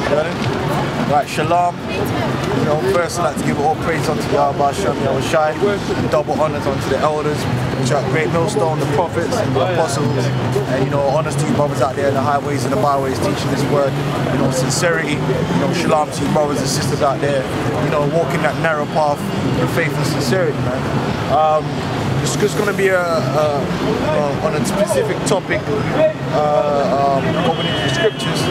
Right, shalom. You know, first I'd like to give all praise unto Yahweh Shem Yahushai, and double honors unto the elders, which are great millstone, the prophets and the apostles, and you know, honors to you brothers out there in the highways and the byways teaching this word, you know, sincerity, you know, shalom to you brothers and sisters out there, you know, walking that narrow path with faith and sincerity, man. It's just going to be on a specific topic, going into the scriptures.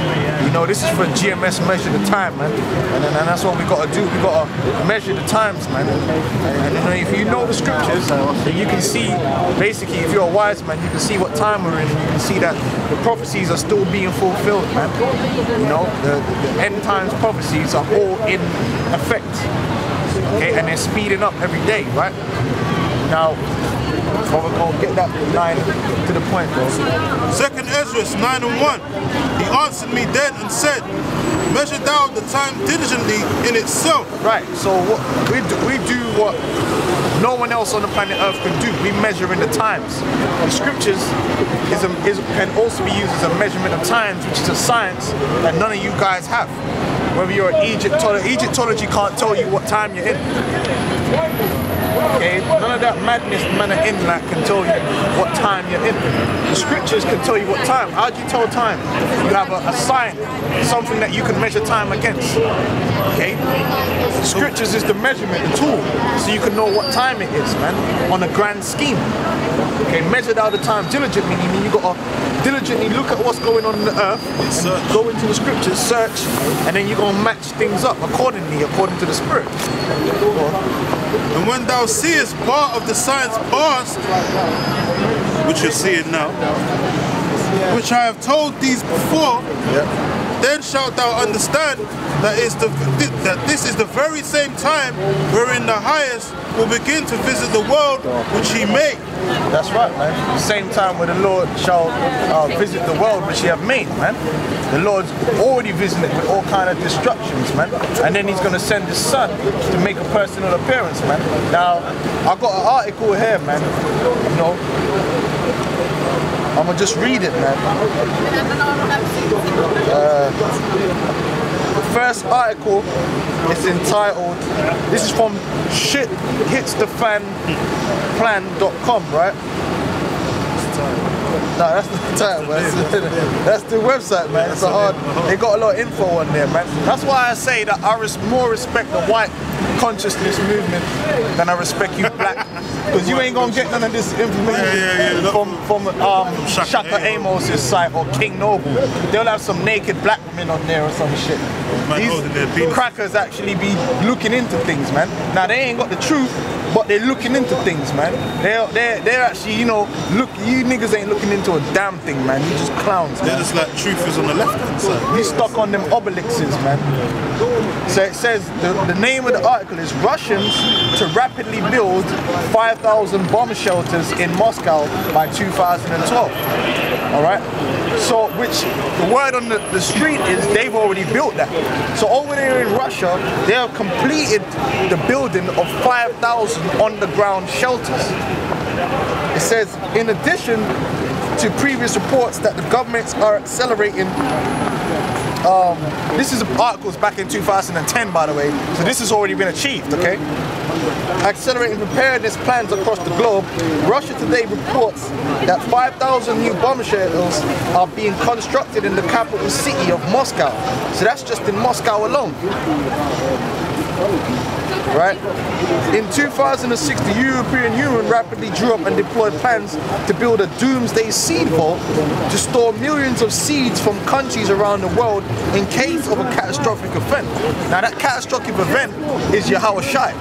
You know, this is for GMS measure the time, man, and that's what we got to do. We got to measure the times, man. And you know, if you know the scriptures, then you can see, basically, if you're a wise man, you can see what time we're in. And you can see that the prophecies are still being fulfilled, man. You know, the end times prophecies are all in effect, okay, and they're speeding up every day, right? Now, we're going to get that line to the point, bro. 2nd Ezra 9:1. He answered me then and said, measure thou the time diligently in itself. Right, so what we do what no one else on the planet Earth can do. We measure in the times. The scriptures can also be used as a measurement of times, which is a science that none of you guys have. Whether you're an Egyptology can't tell you what time you're in. Okay, none of that madness man are in that can tell you what time you're in. The scriptures can tell you what time. How do you tell time? You have a sign, something that you can measure time against. Okay? The scriptures is the measurement, the tool, so you can know what time it is, man, on a grand scheme. Okay, measure out the time diligently, meaning you gotta diligently look at what's going on in the earth, and go into the scriptures, search, and then you're gonna match things up accordingly, according to the spirit. And when thou seest part of the signs past, which you're seeing now, which I have told these before, then shalt thou understand that this is the very same time wherein the highest will begin to visit the world which he made. That's right, man. The same time where the Lord shall visit the world which he have made, man. The Lord's already visited with all kind of destructions, man. And then he's going to send his son to make a personal appearance, man. Now, I've got an article here, man. You know, I'm going to just read it, man. The first article is entitled, this is from shithitsthefan.com, right? No, that's not the title, man. That's the website, man. It's a hard, they got a lot of info on there, man. That's why I say that I more respect the white consciousness movement than I respect you black. Because you ain't gonna get none of this information from Shaka Amos's site or King Noble. They'll have some naked black women on there or some shit. These crackers actually be looking into things, man. Now they ain't got the truth, but they're looking into things, man. They're actually, you know, look, you niggas ain't looking into a damn thing, man. You just clowns, man. They're just like truth is on the left hand side. You stuck on them obelixes, man. So it says, the name of the article is Russians to rapidly build 5,000 bomb shelters in Moscow by 2012. Alright? So, which the word on the street is they've already built that. So over there in Russia, they have completed the building of 5,000 on-the-ground shelters. It says, in addition to previous reports that the governments are accelerating, this is articles back in 2010, by the way, so this has already been achieved, okay? Accelerating preparedness plans across the globe, Russia today reports that 5,000 new bomb shelters are being constructed in the capital city of Moscow. So that's just in Moscow alone. Right? In 2006, the European Union rapidly drew up and deployed plans to build a doomsday seed vault to store millions of seeds from countries around the world in case of a catastrophic event. Now that catastrophic event is Yahushai,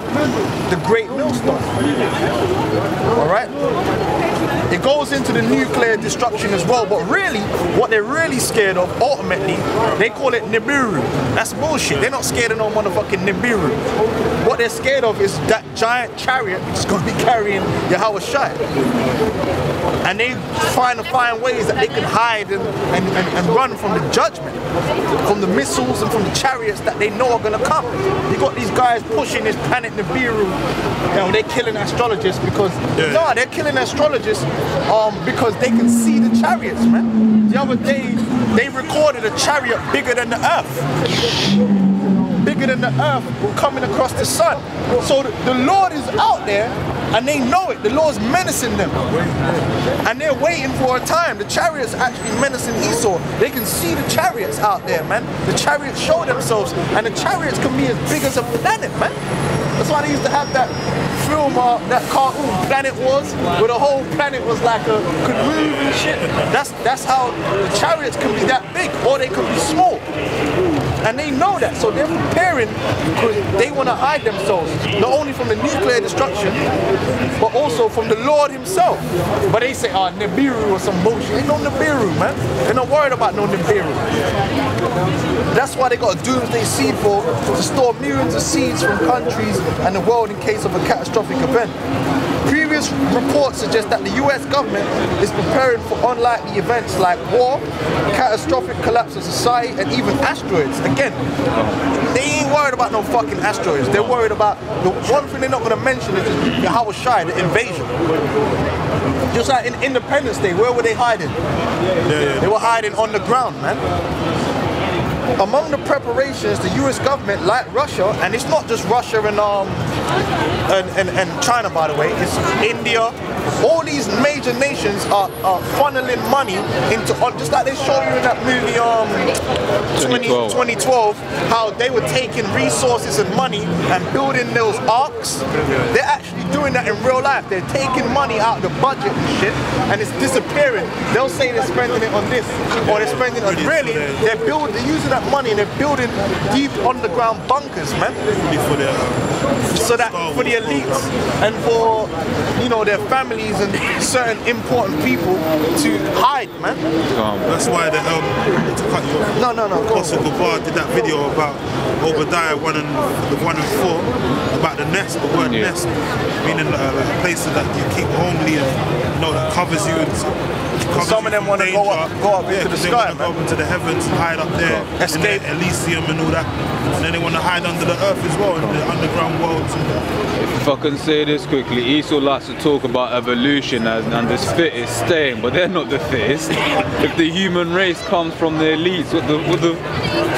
the great millstone. Alright? It goes into the nuclear destruction as well, but really, what they're really scared of, ultimately, they call it Nibiru. That's bullshit. They're not scared of no motherfucking Nibiru. What they're scared of is that giant chariot which is going to be carrying Yahushai. And they find ways that they can hide and run from the judgment, from the missiles and from the chariots that they know are going to come. You got these guys pushing this planet Nibiru. You know, they're killing astrologists because they're killing astrologists because they can see the chariots, man. The other day, they recorded a chariot bigger than the earth. Bigger than the earth coming across the sun. So the Lord is out there and they know it. The Lord's menacing them. And they're waiting for a time. The chariots actually menacing Esau. They can see the chariots out there, man. The chariots show themselves and the chariots can be as big as a planet, man. That's why they used to have that film, that cartoon, Planet Wars, where the whole planet was like could move and shit. That's how the chariots can be that big, or they could be small. And they know that, so they're preparing because they want to hide themselves, not only from the nuclear destruction, but also from the Lord himself. But they say, oh, Nibiru or some bullshit. Ain't no Nibiru, man. They're not worried about no Nibiru. That's why they got a doomsday seed for, to store millions of seeds from countries and the world in case of a catastrophic event. Previous reports suggest that the US government is preparing for unlikely events like war, catastrophic collapse of society, and even asteroids. Again, they ain't worried about no fucking asteroids. They're worried about, the one thing they're not going to mention is Yahweh Shai, the invasion. Just like in Independence Day, where were they hiding? They were hiding on the ground, man. Among the preparations, the US government, like Russia, and it's not just Russia and China, by the way, it's India, all these major nations are funneling money into, just like they show you in that movie 2012, how they were taking resources and money and building those arcs. They're actually doing that in real life. They're taking money out of the budget and shit, and it's disappearing. They'll say they're spending it on this, or they're spending it on, really, they're using that money and they're building deep underground bunkers, man. So that for the elites and for, you know, their families and certain important people to hide, man. That's why the to cut you off. No. Apostle Gabar did that video about Obadiah 1 and 4 about the nest, the word nest, meaning like places that you keep homely and, you know, that covers you. Some of them want to go up into the sky, go up into the heavens and hide up there, escape in the Elysium and all that, and then they want to hide under the earth as well, in the underground worlds. If I can say this quickly, Esau likes to talk about evolution and this fittest staying, but they're not the fittest. If the human race comes from the elites,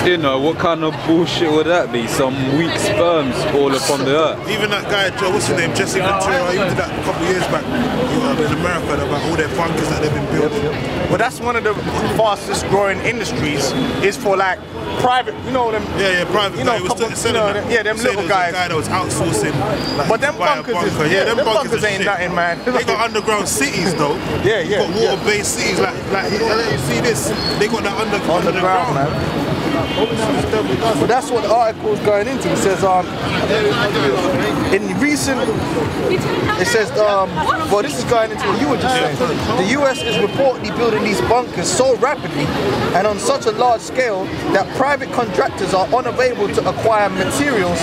you know, what kind of bullshit would that be? Some weak sperms all upon the earth. Even that guy, what's his name, Jesse Ventura, he did that a couple of years back in America about all their bunkers that they've been building. But that's one of the fastest growing industries, is for like private, you know them. Private. You know, them little guys. Guy that was outsourcing. Like, but them bunkers, them bunkers ain't nothing, man. They got underground cities though. They got water-based cities. Like you see this, they got that underground, man. But that's what the article is going into. It says in recent, it says well, this is going into what you were just saying. The US is reportedly building these bunkers so rapidly and on such a large scale that private contractors are unavailable to acquire materials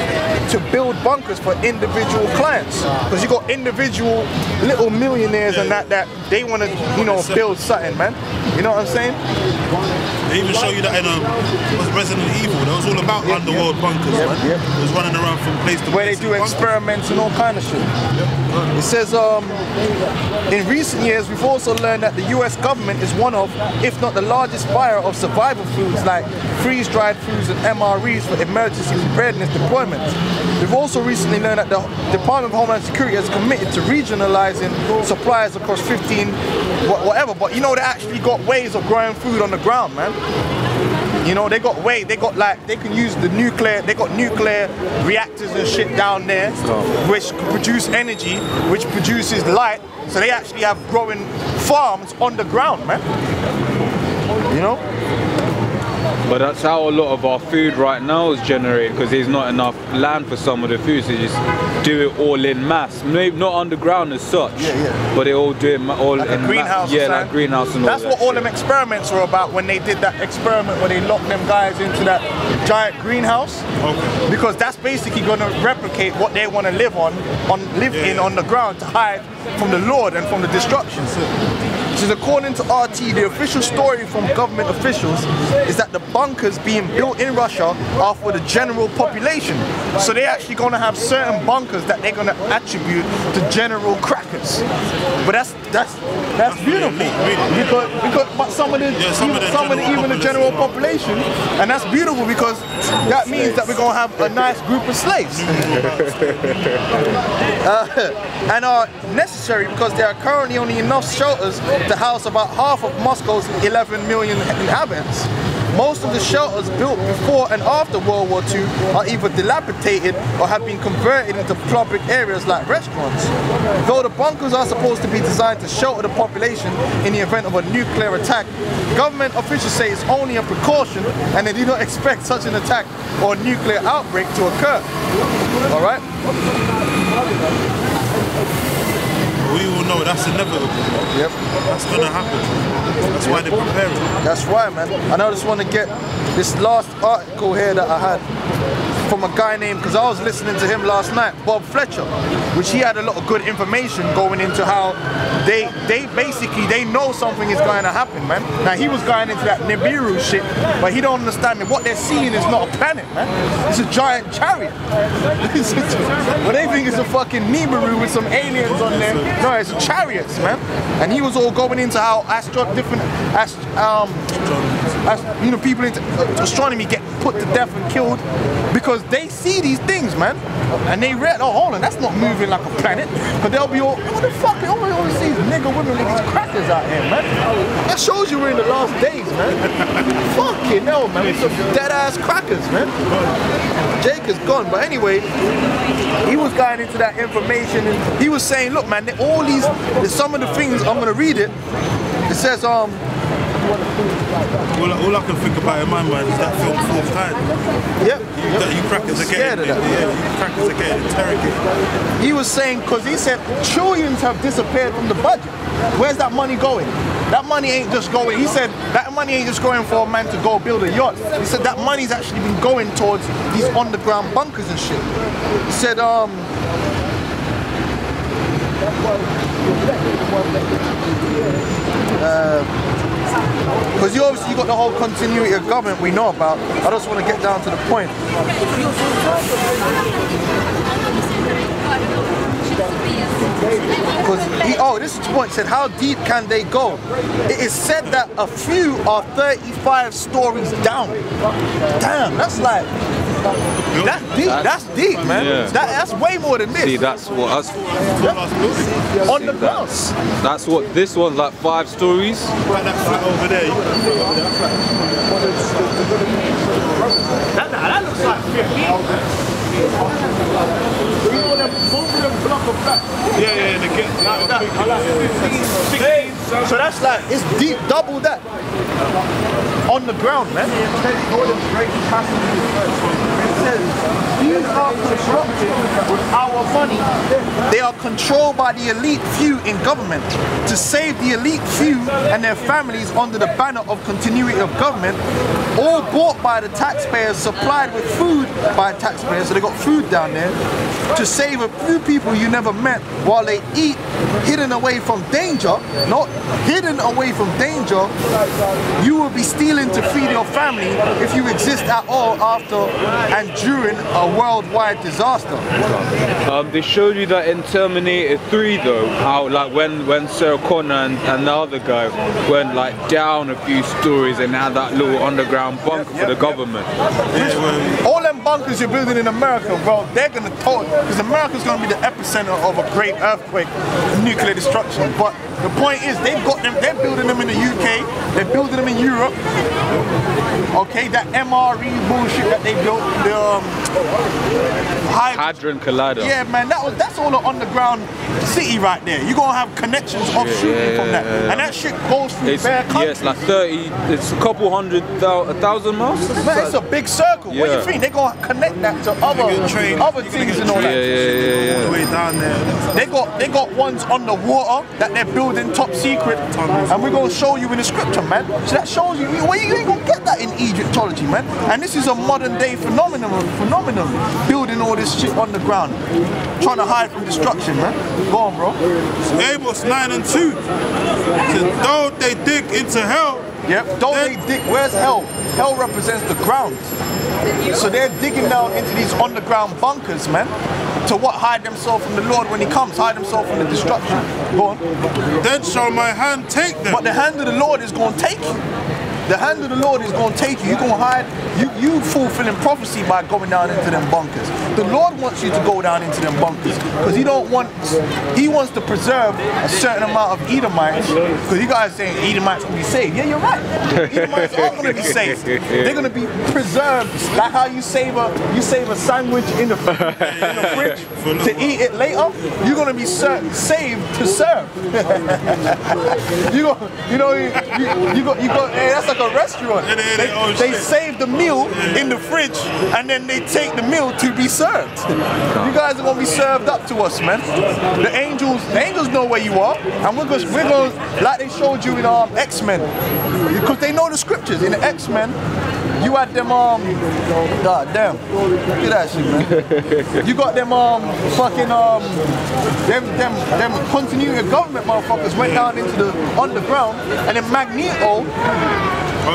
to build bunkers for individual clients. Because you got individual little millionaires and that they want to, you know, build something, man. You know what I'm saying? They even show you that in Resident Evil. That was all about underworld bunkers, man. It was running around from place to place. Where they do experiments and all kind of shit. It says, in recent years, we've also learned that the US government is one of, if not the largest buyer of survival foods like freeze-dried foods and MREs for emergency preparedness deployments. We've also recently learned that the Department of Homeland Security has committed to regionalizing supplies across 15, whatever, but you know, they actually got ways of growing food on the ground, man. You know, they can use the nuclear, they got nuclear reactors and shit down there, which produce energy, which produces light, so they actually have growing farms on the ground, man. You know? But that's how a lot of our food right now is generated, because there's not enough land for some of the food, so you just do it all in mass. Maybe not underground as such, but they all do it all like in a greenhouse. Like greenhouse and all that. That's what all them experiments were about when they did that experiment where they locked them guys into that giant greenhouse. Because that's basically going to replicate what they want to live in on the ground to hide from the Lord and from the destruction. Says according to RT, the official story from government officials is that the bunkers being built in Russia are for the general population. So they're actually going to have certain bunkers that they're going to attribute to general crackers. But that's beautiful because but some of the even the general population, and that's beautiful because that means that we're going to have a nice group of slaves. And are necessary because there are currently only enough shelters to house about half of Moscow's 11 million inhabitants. Most of the shelters built before and after World War II are either dilapidated or have been converted into public areas like restaurants. Though the bunkers are supposed to be designed to shelter the population in the event of a nuclear attack, government officials say it's only a precaution and they do not expect such an attack or nuclear outbreak to occur. Alright? We all know that's inevitable. Yep. That's gonna happen. That's why they're preparing. That's why, man. And I just want to get this last article here that I had from a guy named, because I was listening to him last night, Bob Fletcher, which he had a lot of good information going into how they basically know something is going to happen, man. Now he was going into that Nibiru shit, but he don't understand that what they're seeing is not a planet, man. It's a giant chariot. But they think it's a fucking Nibiru with some aliens on there. No, it's chariots, man. And he was all going into how people into astronomy get put to death and killed because they see these things, man, and they read, oh, hold on, that's not moving like a planet. But they'll be all, what the fuck? All we always see is nigger women with these crackers out here, man. That shows you we're in the last days, man. Fucking hell, man. With some dead ass crackers, man. Jake is gone, but anyway, he was going into that information and he was saying, look, man, all these, some of the things, I'm gonna read it. It says, all I can think about in my mind is that film Fourth Kind. Yep. You crackers are getting, you crackers are getting interrogated. He was saying, because he said trillions have disappeared from the budget. Where's that money going? That money ain't just going, he said, that money ain't just going for a man to go build a yacht. He said that money's actually been going towards these underground bunkers and shit. He said, because you obviously got the whole continuity of government we know about. I just want to get down to the point. Because this is the point. Said, how deep can they go? It is said that a few are 35 stories down. Damn, that's like. That's deep. That's deep, man. Yeah. That's way more than this. See, that's what us. On the ground. That's what this one's like 5 stories. Like that flat over there. That looks like 15. You know them, both of them block of flats. Yeah, they get like that. 16. So that's like, it's deep, double that. On the ground, man. These are constructed with our money. They are controlled by the elite few in government. To save the elite few and their families under the banner of continuity of government, all bought by the taxpayers, supplied with food by taxpayers, so they got food down there, to save a few people you never met while they eat, hidden away from danger, not hidden away from danger. You will be stealing to feed your family if you exist at all after and during a worldwide disaster. They showed you that in Terminator 3 though, how like when Sarah Connor and the other guy went like down a few stories and had that little underground bunker for the government. All them bunkers you're building in America, bro, they're gonna because America's gonna be the epicenter of a great earthquake, nuclear destruction. But the point is, they've got them. They're building them in the UK. They're building them in Europe. Okay, that MRE bullshit that they built, the Hadron Collider. Yeah, man, that's all an underground city right there. You're gonna have connections off shooting from that, and that shit goes through bare countries. Yeah, it's like 30. It's a couple 100,000 miles. Man, it's a big circle. What do you think? They're gonna connect that to other things and all that. All the way down there. They got ones on the water that they're building top secret, and we're gonna show you in the scripture, man. So that shows you, well, you ain't gonna get that in Egyptology, man. And this is a modern day phenomenon, building all this shit on the ground, trying to hide from destruction, man. Go on, bro. Amos 9:2. So though they dig into hell. Yep. Don't they dig? Where's hell? Hell represents the ground. So they're digging down into these underground bunkers, man. To what? Hide themselves from the Lord when He comes. Hide themselves from the destruction. Go on. Then shall my hand take them. But the hand of the Lord is going to take you. The hand of the Lord is going to take you. You're going to hide. You fulfilling prophecy by going down into them bunkers. The Lord wants you to go down into them bunkers because He wants to preserve a certain amount of Edomites. Because you guys saying Edomites can be saved. Yeah, you're right. Edomites are going to be saved. They're going to be preserved. Like how you save a sandwich in the fridge to eat it later. You're going to be saved to serve. Hey, that's like a restaurant. They save the meal in the fridge and then they take the meal to be served. You guys are gonna be served up to us, man. The angels know where you are, and we're going like they showed you in X-Men, because they know the scriptures. In the X-Men, you had them god damn, look at that shit, man. You got them fucking them continuity of government motherfuckers went down into the underground, and then Magneto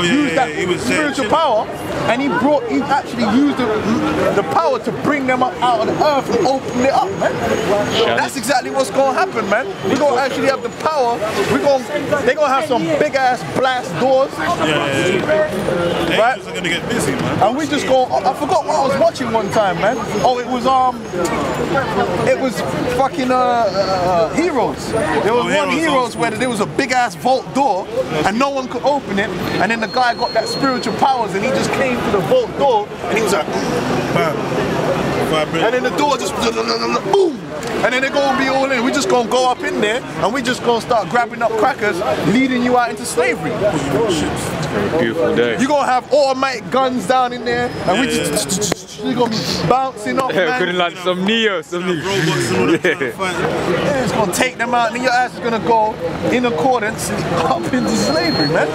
used that spiritual power, and he actually used the power to bring them up out of the earth and open it up, man. That's exactly what's gonna happen, man. We're gonna actually have the power. They're gonna have some big ass blast doors. Right? Angels are gonna get busy, man. And we just go. I forgot what I was watching one time, man. Oh, it was fucking Heroes. There was one Heroes where there was a big ass vault door and no one could open it, and then the guy got that spiritual powers and he just came to the vault door and he was like, and then the door just boom, and then they're gonna be all in. We just gonna go up in there and we just gonna start grabbing up crackers, leading you out into slavery. Beautiful day. You're gonna have automatic guns down in there, and we're gonna be bouncing off, man. Couldn't like some robots and all that. Yeah, it's gonna take them out, and then your ass is gonna go in accordance up into slavery, man.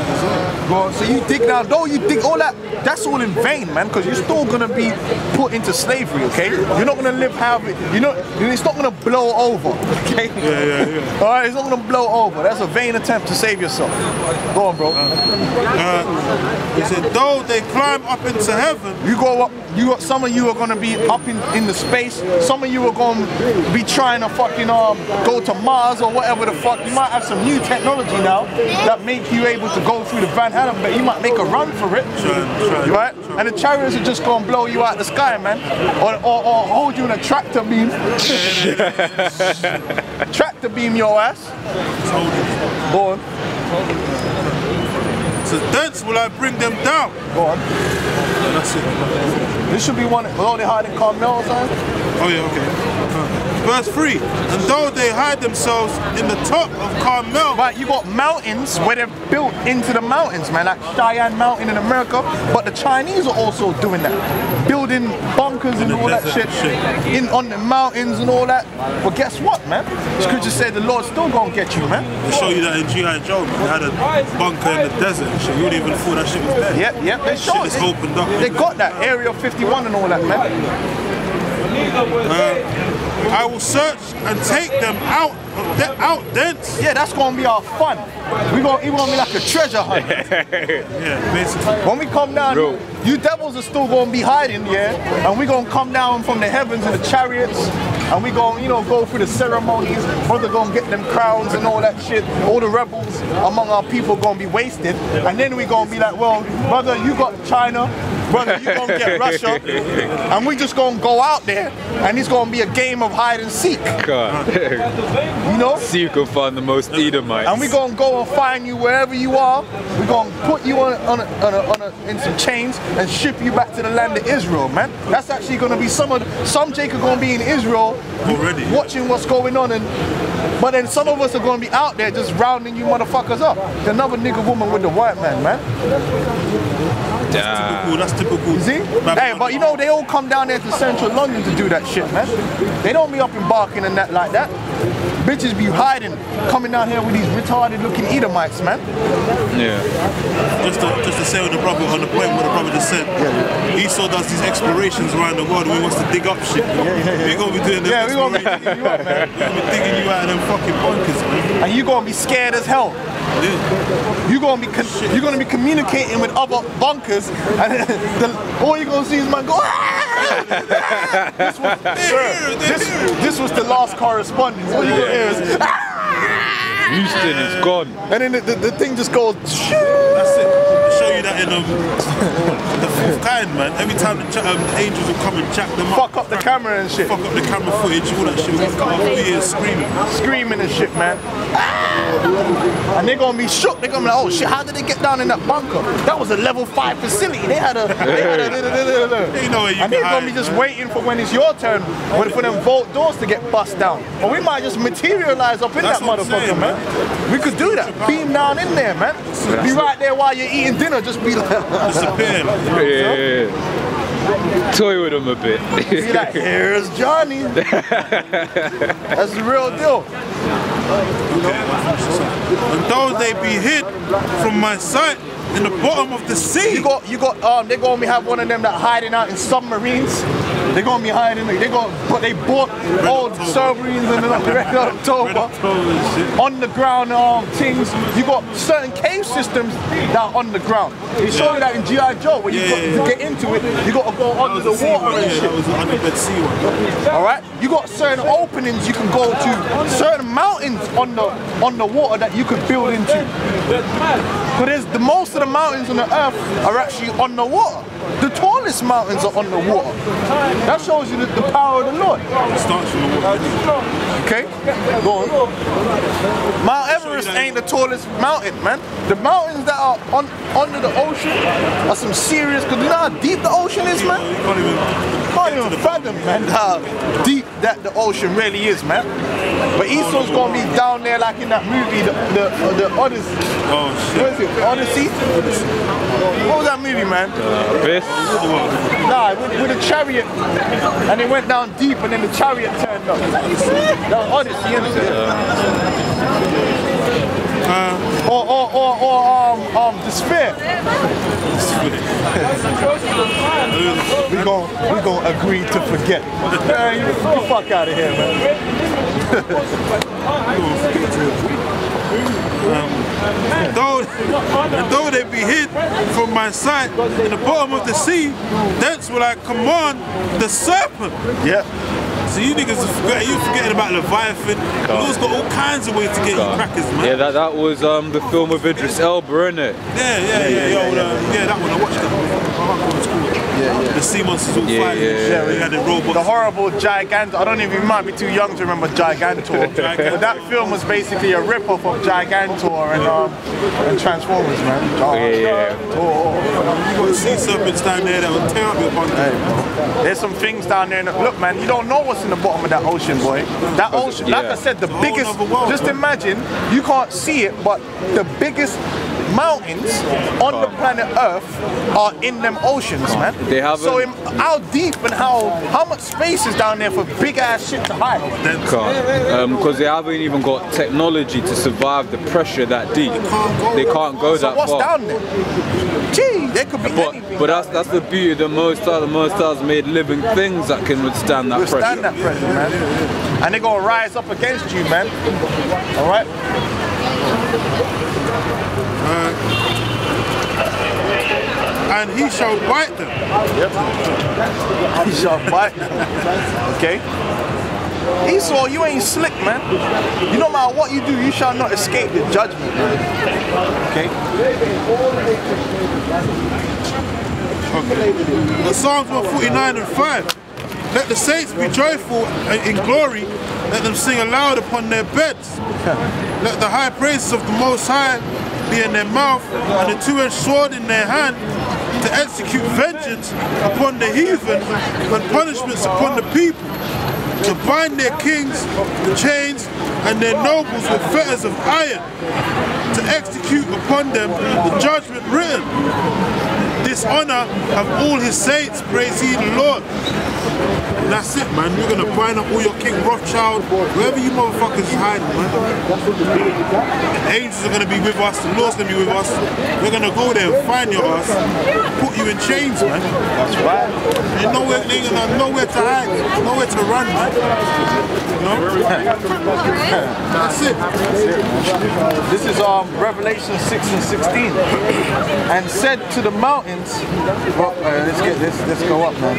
So you dig down, though you dig all that, that's all in vain, man, because you're still gonna be put into slavery, okay? You're not gonna live it's not gonna blow over, okay? Yeah. Alright, it's not gonna blow over. That's a vain attempt to save yourself. Go on, bro. He said, though they climb up into heaven. You go up, some of you are gonna be up in the space, some of you are gonna be trying to fucking go to Mars or whatever the fuck. You might have some new technology now that make you able to go through the Van Halen, but you might make a run for it. Right? And the chariots are just gonna blow you out the sky, man. Or hold you in a tractor beam. Tractor beam your ass. Go on. So thence will I bring them down. Go on. That's it. This should be one. Although they hide in Carmel or something? Oh yeah, okay. Verse 3. And though they hide themselves in the top of Carmel. Right, you got mountains where they're built into the mountains, man, like Cheyenne Mountain in America. But the Chinese are also doing that, building bunkers and all that shit on the mountains and all that. But guess what, man? Scripture said the Lord's still gonna get you, man. They show you that in G.I. Joe, man. They had a bunker in the desert and shit. You wouldn't even thought that shit was there. Yep. They showed shit is opened up. They got that Area 51 and all that, man. I will search and take them out thence. Yeah, that's gonna be our fun. We're gonna be like a treasure hunt. Yeah, basically. When we come down, you devils are still gonna be hiding, yeah? And we're gonna come down from the heavens in the chariots, and we gonna, go through the ceremonies. Brother gonna get them crowns and all that shit. All the rebels among our people gonna be wasted. And then we gonna be like, well, brother, you got China. Brother, you gonna get Russia. And we just gonna go out there, and it's gonna be a game of hide and seek. God. See who can find the most Edomites. And we're gonna go and find you wherever you are. We're gonna put you in some chains and ship you back to the land of Israel, man. That's actually gonna be some Jacob gonna be in Israel already, watching what's going on, but then some of us are gonna be out there just rounding you motherfuckers up. Another nigga woman with the white man, man. That's typical. You see? Hey, but you know, they all come down there to central London to do that shit, man. They don't be up in Barking and that like that. Bitches be hiding, coming down here with these retarded looking Edomites, man. Yeah. Just to say on the point where the brother just said, Esau does these explorations around the world and he wants to dig up shit. We're gonna be doing them. Yeah, we're gonna be digging you up, man. We're gonna be digging you out of them fucking bunkers, man. And you gonna be scared as hell. Yeah. You're gonna be communicating with other bunkers, and all you're gonna see is man go. This was the last correspondence. All you're gonna hear is. Houston is gone. And then the thing just goes. That's it. I'll show you that in the fourth kind, man. Every time the angels will come and jack them up. Fuck up the camera and shit. Fuck up the camera footage, all that shit. We're gonna come up here screaming. Screaming and shit, man. And they're gonna be shook. They're gonna be like, oh shit, how did they get down in that bunker? That was a level 5 facility. They had a You know where you and they're gonna be just waiting for when it's your turn, for them vault doors to get bust down. Or we might just materialize up in that motherfucker, saying, man. We could do that. Beam down in there, man. Be right there while you're eating dinner. Just be like, disappear. Yeah. Toy with them a bit. be like, here's Johnny. That's the real deal. And though they be hid from my sight in the bottom of the sea. They're gonna have one of them that hiding out in submarines. They're gonna be hiding. They bought old submarines in the Red October. Underground things. You got certain cave systems that are underground. They show you that in G.I. Joe, where to get into it, you gotta go under the water and shit. That was the underbed sea one. Alright? You got certain openings you can go to, certain mountains on the water that you could build into. But most of the mountains on the earth are actually on the water. The tallest mountains are on the water. That shows you the power of the Lord. It starts from the water. Okay? Go on. Mount Everest ain't the tallest mountain, man. The mountains that are under the ocean are some serious, because you know how deep the ocean is, man? You can't even fathom, man, how deep that the ocean really is, man. But Esau's gonna be down there like in that movie, the Odyssey. Oh shit. What is it? Odyssey? What was that movie, man? Abyss? Nah, with a chariot, and it went down deep, and then the chariot turned up. That was Odyssey, isn't it? Or Despair. we gonna agree to forget. Man, you fuck out of here, man. Though they be hid from my sight in the bottom of the sea, thence will I command the serpent. Yeah. So you niggas you forgetting about Leviathan. Those got all kinds of ways to get you crackers, man. Yeah, that was the film with Idris Elba, innit? Yeah, that one. I watched that one. The sea monsters all fighting. Yeah, we had the robots. The horrible Gigantor. I don't even, you might be too young to remember Gigantor. But that film was basically a rip-off of Gigantor and Transformers, man. You got sea serpents down there that will tear up your body. There's some things down there. Look, man, you don't know what's in the bottom of that ocean, boy. That ocean, like I said, the biggest. Just imagine, you can't see it, but the biggest mountains on the planet Earth are in them oceans, man. They haven't. So how deep and how much space is down there for big ass shit to hide? Because they haven't even got technology to survive the pressure that deep. They can't go that far. So what's down there? Gee, there could be anything. But that's the beauty of the Most High. The Most High's made living things that can withstand that pressure. Withstand that pressure, man. And they're gonna rise up against you, man. All right. And he shall bite them. Yep. He shall bite them. Okay. Esau, you ain't slick, man. You no matter what you do, you shall not escape the judgment, man. Okay. The Psalms 149 and 5. Let the saints be joyful in glory. Let them sing aloud upon their beds. Let the high praises of the Most High be in their mouth and the two-edged sword in their hand, to execute vengeance upon the heathen and punishments upon the people, to bind their kings with chains and their nobles with fetters of iron, to execute upon them the judgment written. Dishonor have all his saints, praise ye the Lord. And that's it, man. We're gonna bind up all your King Rothschild, wherever you motherfuckers is hiding, man. The angels are gonna be with us, the Lord's gonna be with us. We're gonna go there and find your ass, put you in chains, man. That's right. Ain't nowhere to hide, nowhere to run, man. You know? That's it. This is Revelation 6 and 16. And said to the mountains, let's get this, let's go up, man.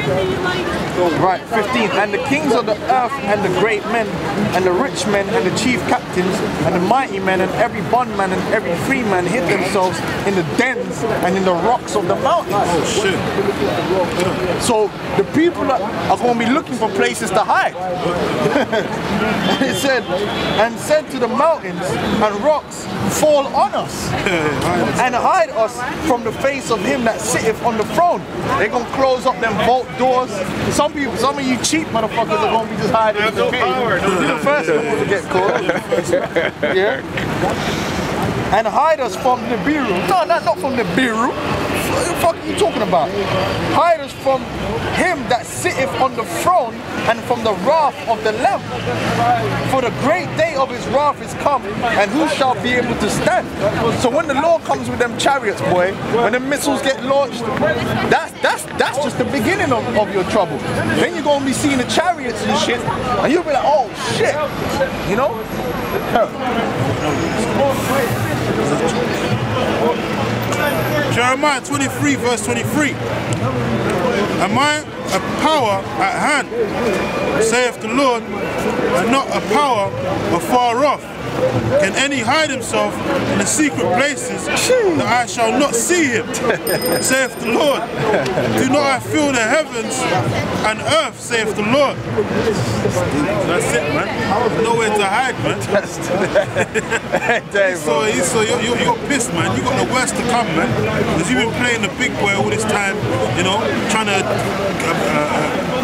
Right, 15. And the kings of the earth and the great men and the rich men and the chief captains and the mighty men and every bondman and every free man hid themselves in the dens and in the rocks of the mountains. Oh shit. So the people are going to be looking for places to hide. It said, and said to the mountains and rocks, fall on us and hide us from the face of him that sitteth on the throne. They're going to close up them vault doors. Some of you cheap motherfuckers are going to be just hiding in the pit. You're the first one to get caught. Yeah. And hide us from the Nibiru. No, not from the Nibiru. What the fuck are you talking about? Hide us from him that sitteth on the throne and from the wrath of the Lamb. For the great day of his wrath is come, and who shall be able to stand? So when the Lord comes with them chariots, boy, when the missiles get launched, that's just the beginning of your trouble. Then you're going to be seeing the chariots and shit, and you'll be like, oh shit, you know? Jeremiah 23 verse 23. Am I a power at hand, saith the Lord, and not a power afar off? Can any hide himself in the secret places that I shall not see him, saith the Lord? Do not I fill the heavens and earth, saith the Lord? That's it, man. Nowhere to hide, man. So you're pissed, man. You got the worst to come, man. Because you've been playing the big boy all this time, you know, trying to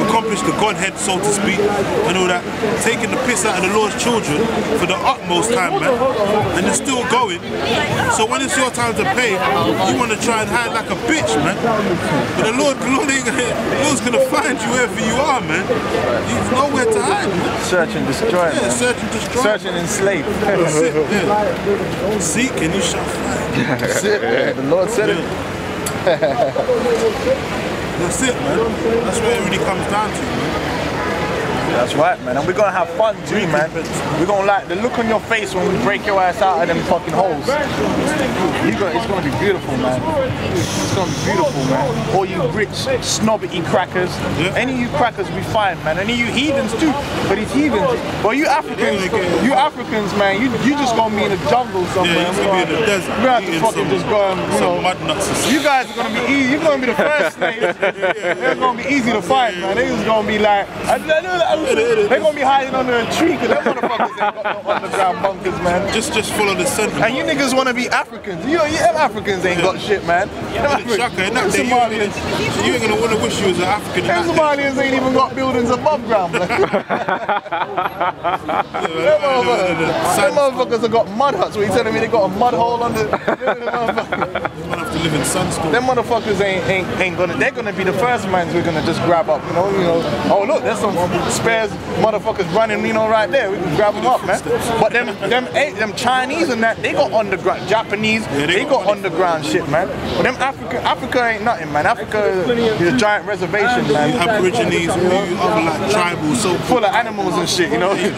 accomplish the Godhead, so to speak, and all that, taking the piss out of the Lord's children for the utmost time, man, and they're still going. So when it's your time to pay, you want to try and hide like a bitch, man. But the Lord's gonna find you wherever you are, man. There's nowhere to hide, man. Search and destroy. Yeah, search and destroy. Search and enslave. That's it, yeah. Seek and you shall find. That's it. Yeah. The Lord said it. That's it, man. That's what it really comes down to, man. That's right, man. And we're gonna have fun too, man. We're gonna like the look on your face when we break your ass out of them fucking holes. It's gonna be beautiful, man. It's gonna be beautiful, man. All you rich, snobby crackers. Yeah. Any of you crackers we fine, man. Any of you heathens too. But these heathens, well, you Africans, man, you just gonna be in the jungle somewhere. Yeah, you're gonna be in the desert. We're gonna have to fucking just go and, you know, mud nuts. you guys are gonna be easy. You're gonna be the first slaves. They're gonna be easy to find, man. They just gonna be like, they're gonna be hiding under a tree because them motherfuckers ain't got no underground bunkers, man. Just follow the sentiment. And you niggas wanna be Africans. You them Africans ain't got shit, man. Shaka, in that day, you ain't gonna wanna wish you was an African. Them Somalians ain't even got buildings above ground, man. Them motherfuckers have got mud huts. What you telling me they got a mud hole under? You have to live in sunstorm. Them motherfuckers ain't gonna. They're gonna be the first mans we're gonna just grab up. You know. Oh look, there's some spares motherfuckers running. You know, right there. We can grab them up, man. But them Chinese and that, they got underground. Japanese, they got underground shit, man. But them Africa ain't nothing, man. Africa is a giant reservation, man. Aborigines, other like tribals, so full of animals and shit, you know. You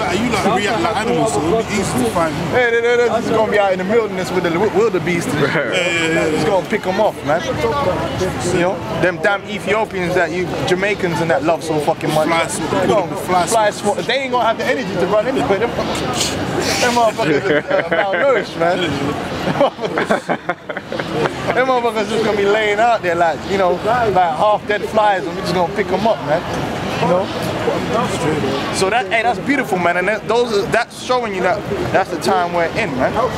react like animals, so it'll be easy to find. They're just gonna be out in the wilderness with the wildebeest. It's gonna pick them off, man. You know, them damn Ethiopians that you Jamaicans and that love so fucking much. Fly swat. They ain't gonna have the energy to run anyway. Them motherfuckers are malnourished, man. Them motherfuckers just gonna be laying out there like, you know, like half dead flies, and we're just gonna pick them up, man. You know? So that's beautiful, man, and that's showing you that that's the time we're in, man. All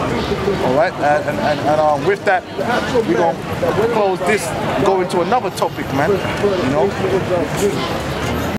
right, and with that, we're gonna close this, go into another topic, man. You know.